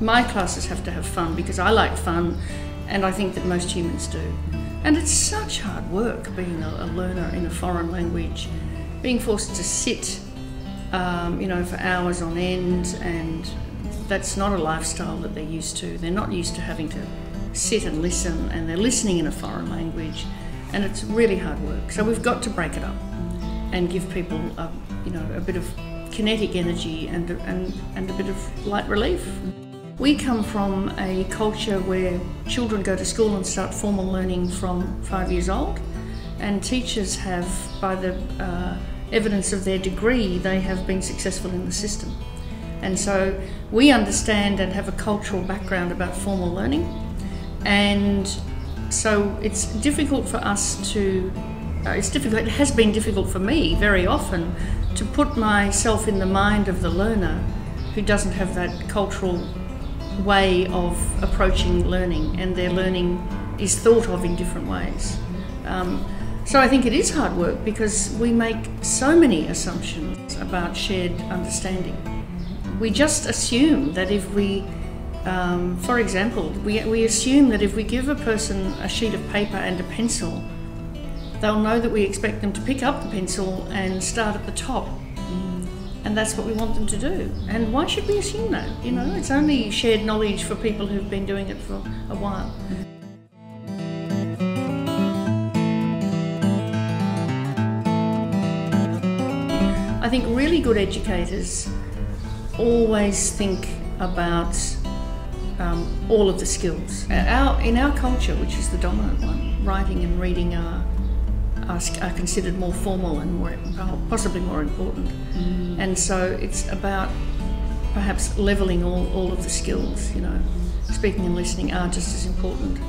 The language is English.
my classes have to have fun because I like fun, and I think that most humans do. And it's such hard work being a learner in a foreign language, being forced to sit, for hours on end, and that's not a lifestyle that they're used to. They're not used to having to sit and listen, and they're listening in a foreign language, and it's really hard work. So we've got to break it up and give people a bit of kinetic energy and a bit of light relief. We come from a culture where children go to school and start formal learning from 5 years old, and teachers have, by the evidence of their degree, they have been successful in the system. And so we understand and have a cultural background about formal learning, and so it's difficult for us to, it has been difficult for me very often to put myself in the mind of the learner who doesn't have that cultural way of approaching learning, and their learning is thought of in different ways. So I think it is hard work because we make so many assumptions about shared understanding. We just assume that if we, for example, we assume that if we give a person a sheet of paper and a pencil, they'll know that we expect them to pick up the pencil and start at the top. And that's what we want them to do. And why should we assume that? It's only shared knowledge for people who've been doing it for a while. I think really good educators always think about all of the skills. In our culture, which is the dominant one, writing and reading are considered more formal and possibly more important. And so it's about perhaps levelling all of the skills. Speaking and listening are just as important.